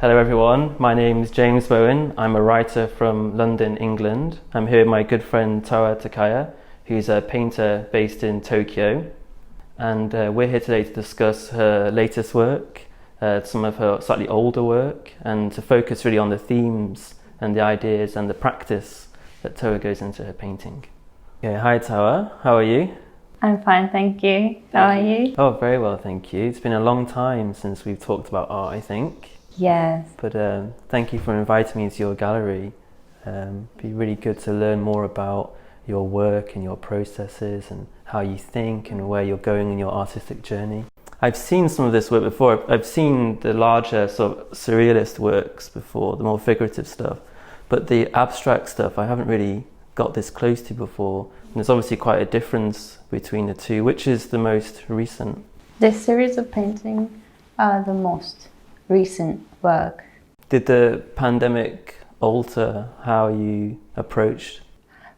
Hello everyone, my name is James Bowen. I'm a writer from London, England. I'm here with my good friend Towa Takaya, who's a painter based in Tokyo. And we're here today to discuss her latest work, some of her slightly older work, and to focus really on the themes and the ideas and the practice that Towa goes into her painting. Okay, hi Towa, how are you? I'm fine, thank you. How are you? Oh, very well, thank you. It's been a long time since we've talked about art, I think. Yes. But thank you for inviting me into your gallery. It'd be really good to learn more about your work and your processes and how you think and where you're going in your artistic journey. I've seen some of this work before. I've seen the larger sort of surrealist works before, the more figurative stuff. But the abstract stuff I haven't really got this close to before. And there's obviously quite a difference between the two. Which is the most recent? This series of paintings are the most recent work. Did the pandemic alter how you approached?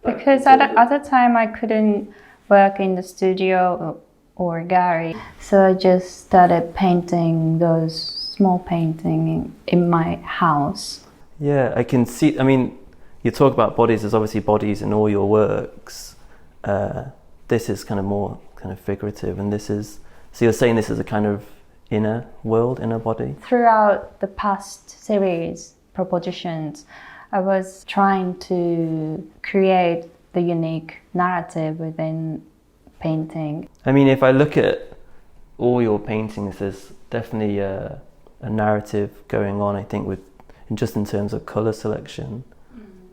Because at the time I couldn't work in the studio or gallery, so I just started painting those small paintings in my house. Yeah, I can see, I mean, you talk about bodies, there's obviously bodies in all your works. This is kind of more kind of figurative, and this is, so you're saying this is a kind of inner world, inner body? Throughout the past series, Propositions, I was trying to create the unique narrative within painting. I mean, if I look at all your paintings, there's definitely a narrative going on, I think, just in terms of colour selection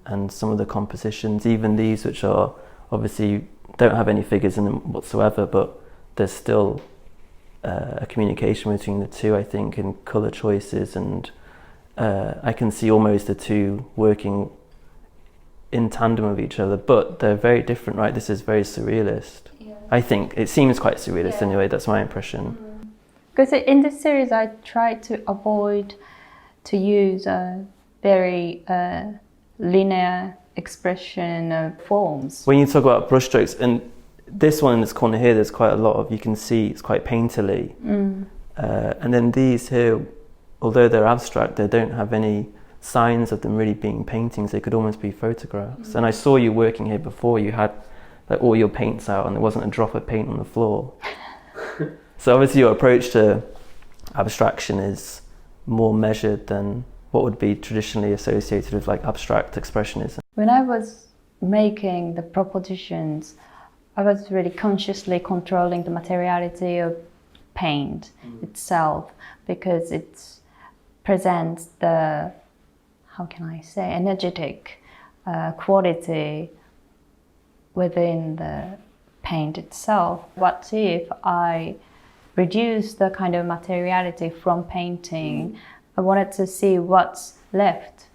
and some of the compositions, even these which are obviously don't have any figures in them whatsoever, but there's still a communication between the two, I think, in colour choices, and I can see almost the two working in tandem with each other, but they're very different, right? This is very surrealist. Yeah. I think it seems quite surrealist anyway, that's my impression. Because in this series I tried to avoid to use a very linear expression of forms. When you talk about brushstrokes, and this one in this corner here, there's quite a lot of, you can see it's quite painterly. And then these here, although they're abstract, they don't have any signs of them really being paintings. They could almost be photographs. And I saw you working here before. You had like all your paints out and there wasn't a drop of paint on the floor. So obviously your approach to abstraction is more measured than what would be traditionally associated with like abstract expressionism. When I was making the propositions, I was really consciously controlling the materiality of paint itself, because it presents the, how can I say, energetic quality within the paint itself. What if I reduce the kind of materiality from painting? I wanted to see what's left.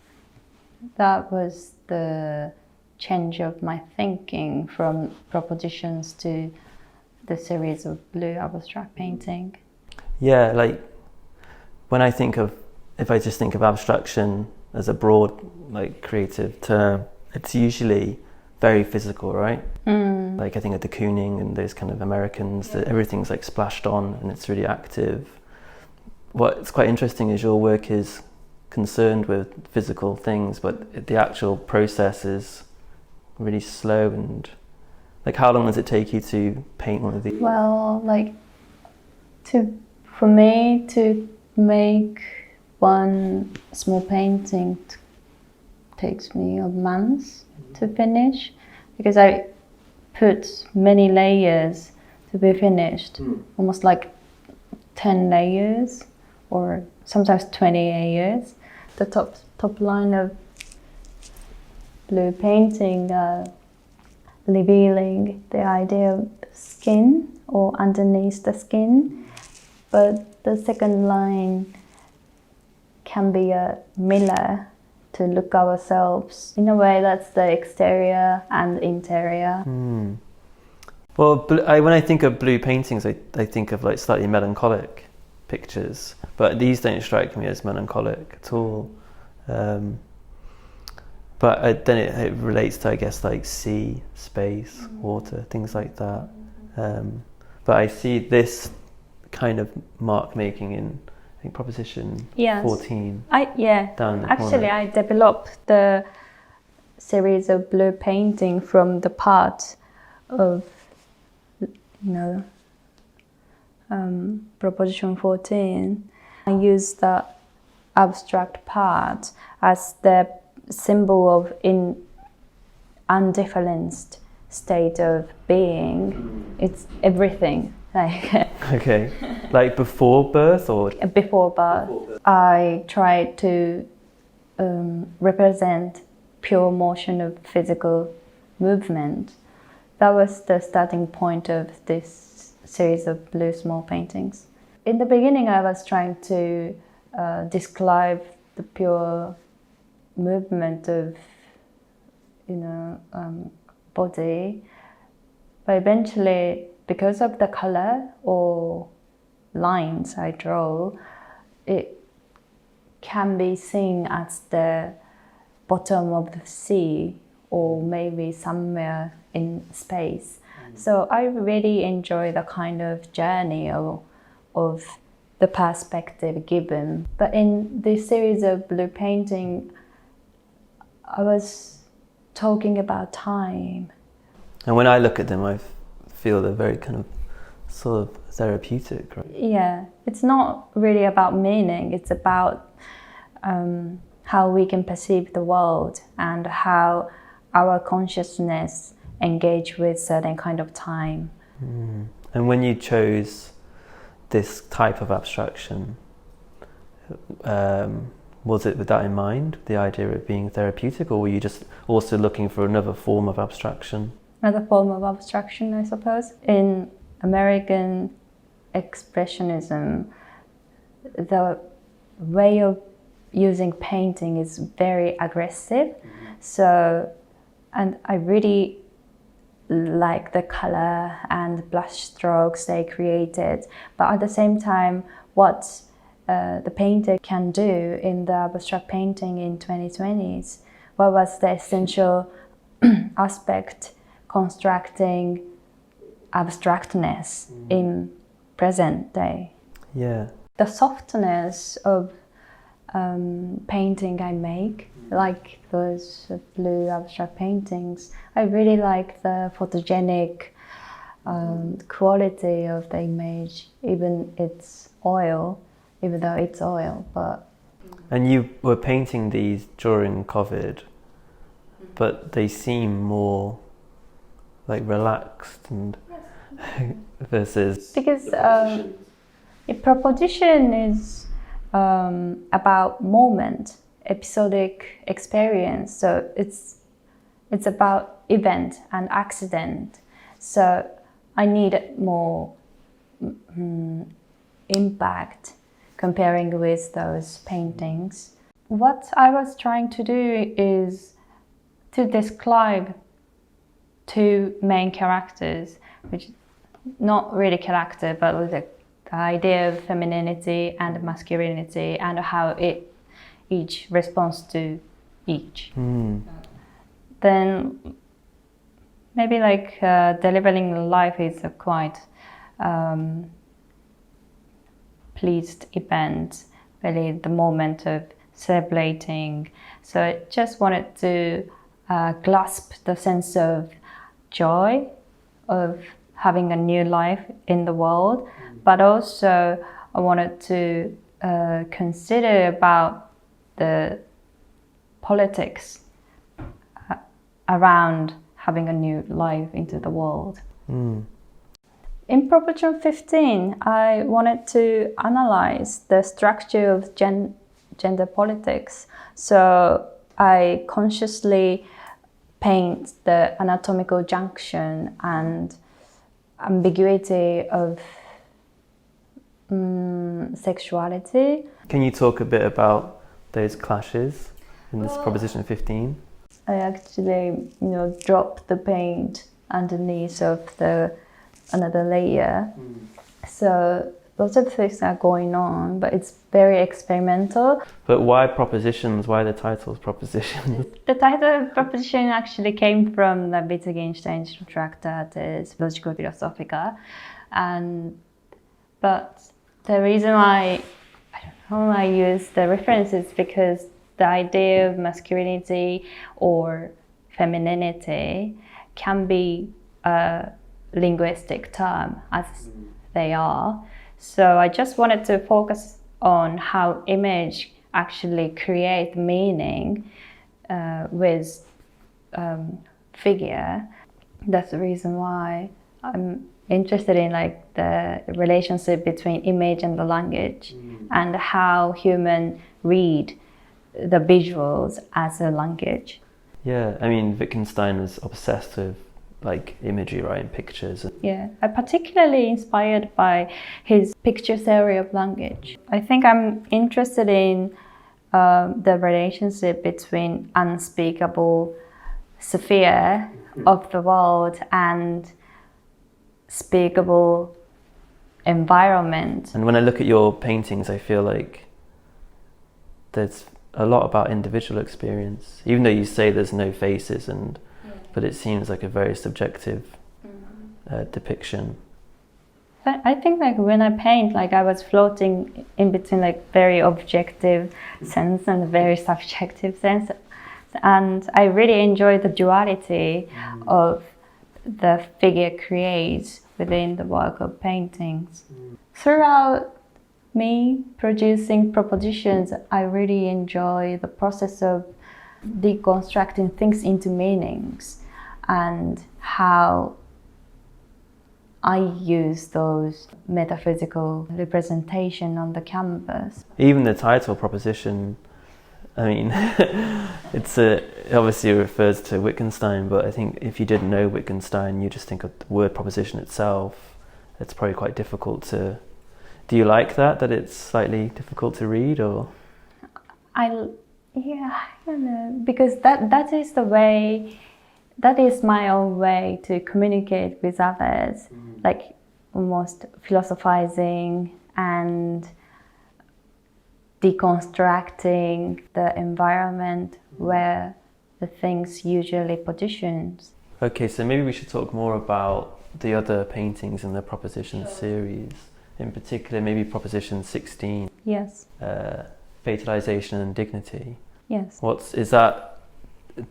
That was the change of my thinking from Propositions to the series of blue abstract painting. Yeah, like when I think of, if I just think of abstraction as a broad like creative term, it's usually very physical, right? Like I think of de Kooning and those kind of Americans, that everything's like splashed on and it's really active. What's quite interesting is your work is concerned with physical things, but the actual process is really slow. And like, how long does it take you to paint one of these? Well, like for me to make one small painting takes me a month to finish, because I put many layers to be finished, almost like 10 layers or sometimes 20 layers. The top line of blue painting revealing the idea of skin or underneath the skin, but the second line can be a mirror to look ourselves. In a way, that's the exterior and interior. Well, when I think of blue paintings, I think of like slightly melancholic pictures, but these don't strike me as melancholic at all. But then it relates to, I guess, like sea, space, water, things like that. But I see this kind of mark making in think proposition Yes. 14. Down in the Actually, corner. I developed the series of blue painting from the part of, proposition 14. I use the abstract part as the symbol of undifferenced state of being. It's everything. Okay. Like before birth or? Before birth, I try to represent pure motion of physical movement. That was the starting point of this series of blue small paintings. In the beginning, I was trying to describe the pure movement of, body, but eventually, because of the color or lines I draw, it can be seen as the bottom of the sea or maybe somewhere in space. So I really enjoy the kind of journey of the perspective given. But in this series of blue painting, I was talking about time. And when I look at them, I feel they're very kind of sort of therapeutic, right? Yeah, it's not really about meaning. It's about how we can perceive the world and how our consciousness engage with certain kind of time. And when you chose this type of abstraction, was it with that in mind, the idea of it being therapeutic, or were you just also looking for another form of abstraction? Another form of abstraction, I suppose. In American expressionism, the way of using painting is very aggressive. So, and I really like the color and brush strokes they created. But at the same time, what the painter can do in the abstract painting in 2020s, what was the essential aspect constructing abstractness in present day. Yeah. The softness of painting I make, like those blue abstract paintings, I really like the photogenic quality of the image, even though it's oil, but... And you were painting these during COVID, but they seem more like relaxed and versus... Because a proposition is about moment, episodic experience. So it's about event and accident. So I need more impact comparing with those paintings. What I was trying to do is to describe two main characters, which not really character, but the idea of femininity and masculinity and how each responds to each. Then maybe like delivering life is a quite pleased event, really the moment of celebrating. So I just wanted to grasp the sense of joy of having a new life in the world, but also I wanted to consider about the politics around having a new life into the world. In Proposition 15, I wanted to analyze the structure of gender politics. So I consciously paint the anatomical junction and ambiguity of sexuality. Can you talk a bit about those clashes in this Proposition 15? I actually, dropped the paint underneath of another layer. So lots of things are going on, but it's very experimental. But why propositions? Why the title Propositions? The title of Proposition actually came from the Wittgenstein's Tractatus Logico Philosophica, but the reason why, I don't know, I use the references because the idea of masculinity or femininity can be a linguistic term as they are. So I just wanted to focus on how image actually create meaning with figure. That's the reason why I'm interested in like the relationship between image and the language and how humans read the visuals as a language. Yeah, I mean, Wittgenstein was obsessed with like imagery, right, and pictures. Yeah, I'm particularly inspired by his picture theory of language. I think I'm interested in the relationship between unspeakable sphere of the world and speakable environment. And when I look at your paintings, I feel like there's a lot about individual experience, even though you say there's no faces, but it seems like a very subjective depiction. I think like when I paint, like I was floating in between like very objective sense and very subjective sense, and I really enjoy the duality of the figure creates within the work of paintings. Throughout me producing propositions, I really enjoy the process of deconstructing things into meanings and how I use those metaphysical representation on the canvas. Even the title proposition, I mean, it obviously refers to Wittgenstein, but I think if you didn't know Wittgenstein, you just think of the word proposition itself. It's probably quite difficult to. Do you like that it's slightly difficult to read, or? I don't know, because that is the way. That is my own way to communicate with others, like almost philosophizing and deconstructing the environment where the things usually positions. Okay, so maybe we should talk more about the other paintings in the Proposition series. In particular, maybe Proposition 16. Yes. Fatalization and dignity. Yes. Is that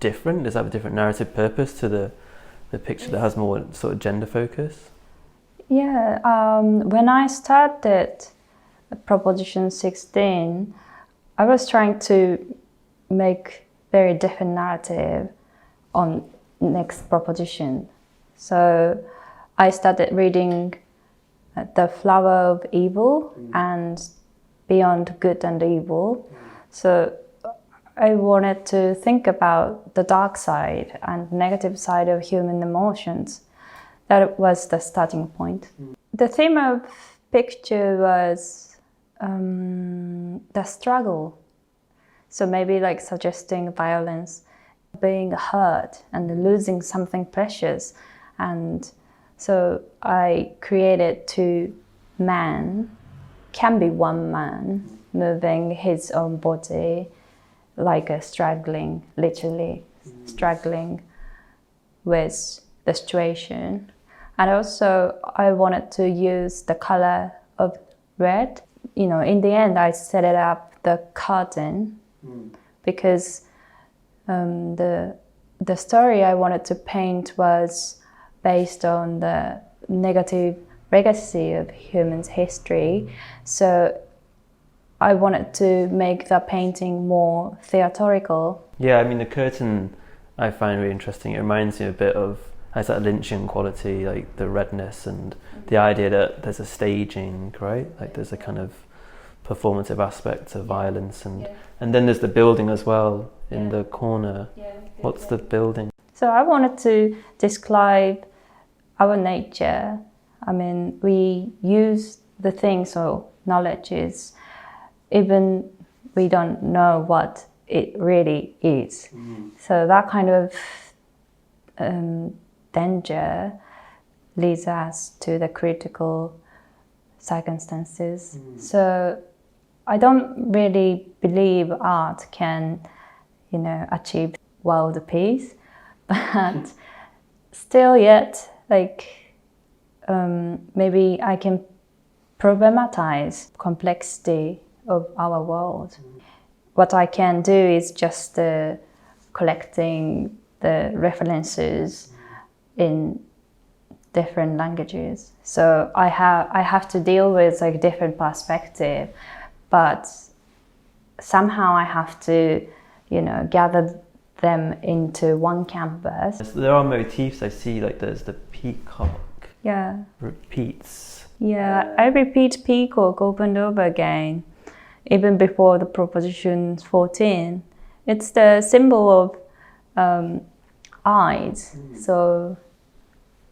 different? Does that have a different narrative purpose to the picture that has more sort of gender focus? Yeah, when I started Proposition 16, I was trying to make very different narrative on next proposition. So I started reading The Flower of Evil and Beyond Good and Evil. So I wanted to think about the dark side and negative side of human emotions. That was the starting point. The theme of picture was the struggle. So maybe like suggesting violence, being hurt and losing something precious. And so I created two men, can be one man, moving his own body like a struggling, literally struggling with the situation. And also I wanted to use the color of red. You know, in the end I set it up the curtain because the story I wanted to paint was based on the negative legacy of human history. So I wanted to make the painting more theatrical. Yeah, I mean the curtain I find really interesting. It reminds me a bit of, has that Lynchian quality, like the redness and the idea that there's a staging, right? Like there's a kind of performative aspect to violence, and then there's the building as well in the corner. What's the building? So I wanted to describe our nature. I mean, we use the things or knowledges, even we don't know what it really is. So that kind of danger leads us to the critical circumstances. So I don't really believe art can, achieve world peace, but still yet, like maybe I can problematize complexity of our world. What I can do is just collecting the references in different languages. So I have to deal with like different perspective, but somehow I have to, gather them into one canvas. There are motifs I see, like there's the peacock. Yeah. Repeats. Yeah, I repeat peacock over and over again, even before the proposition 14. It's the symbol of eyes, so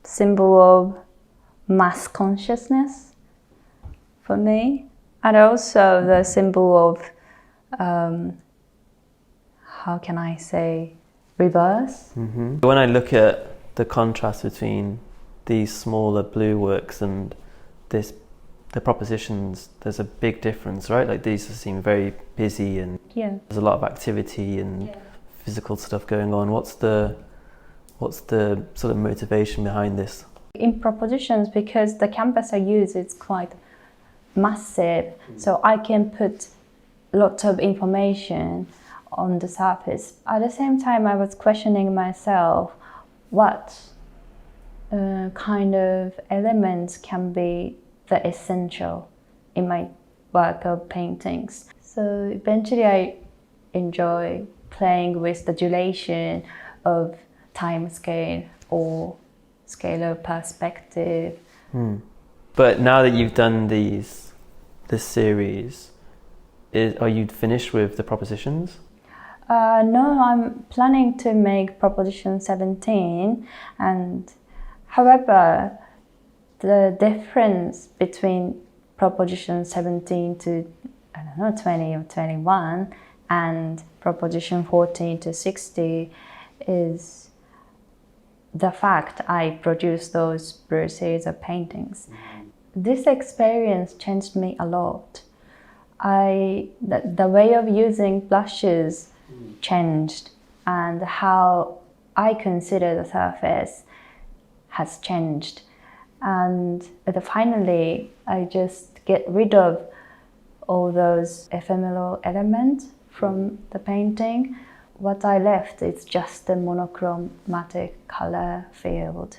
symbol of mass consciousness for me, and also the symbol of how can I say, rebirth. When I look at the contrast between these smaller blue works and the propositions, there's a big difference, right? Like these seem very busy and there's a lot of activity and physical stuff going on. What's the sort of motivation behind this? In propositions, because the canvas I use is quite massive, so I can put lots of information on the surface. At the same time, I was questioning myself what kind of elements can be the essential in my work of paintings. So eventually I enjoy playing with the duration of time scale or scale of perspective. But now that you've done this series, are you finished with the propositions? No, I'm planning to make proposition 17, and however, the difference between proposition 17 to 20 or 21 and proposition 14 to 60 is the fact I produced those blue series of paintings. This experience changed me a lot. The way of using brushes changed, and how I consider the surface has changed. And finally, I just get rid of all those ephemeral elements from the painting. What I left is just the monochromatic color field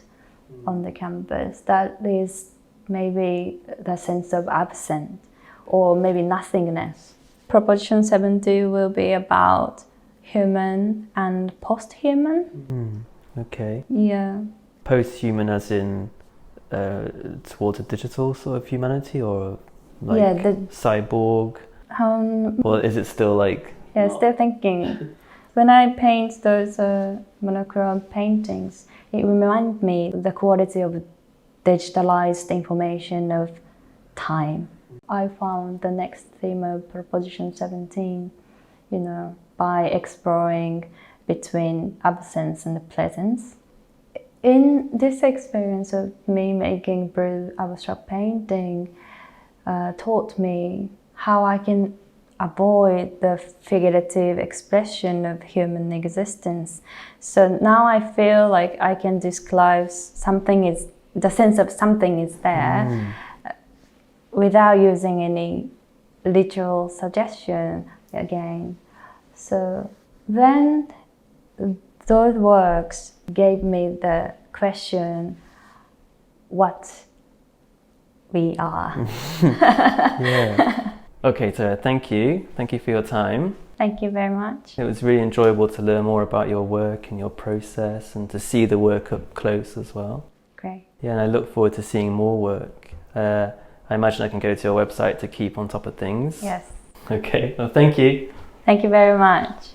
on the canvas. That is maybe the sense of absence, or maybe nothingness. Proposition 70 will be about human and post-human. Okay. Yeah. Post-human as in towards a digital sort of humanity, or like cyborg? Or is it still like... Yeah, still thinking. When I paint those monochrome paintings, it reminds me of the quality of digitalized information of time. I found the next theme of proposition 17, by exploring between absence and presence. In this experience of me making blue abstract painting, taught me how I can avoid the figurative expression of human existence. So now I feel like I can describe the sense of something is there without using any literal suggestion again. So then those works gave me the question, what we are. Yeah. Okay, Towa, thank you. Thank you for your time. Thank you very much. It was really enjoyable to learn more about your work and your process, and to see the work up close as well. Great. Yeah, and I look forward to seeing more work. I imagine I can go to your website to keep on top of things. Yes. Okay, well, thank you. Thank you very much.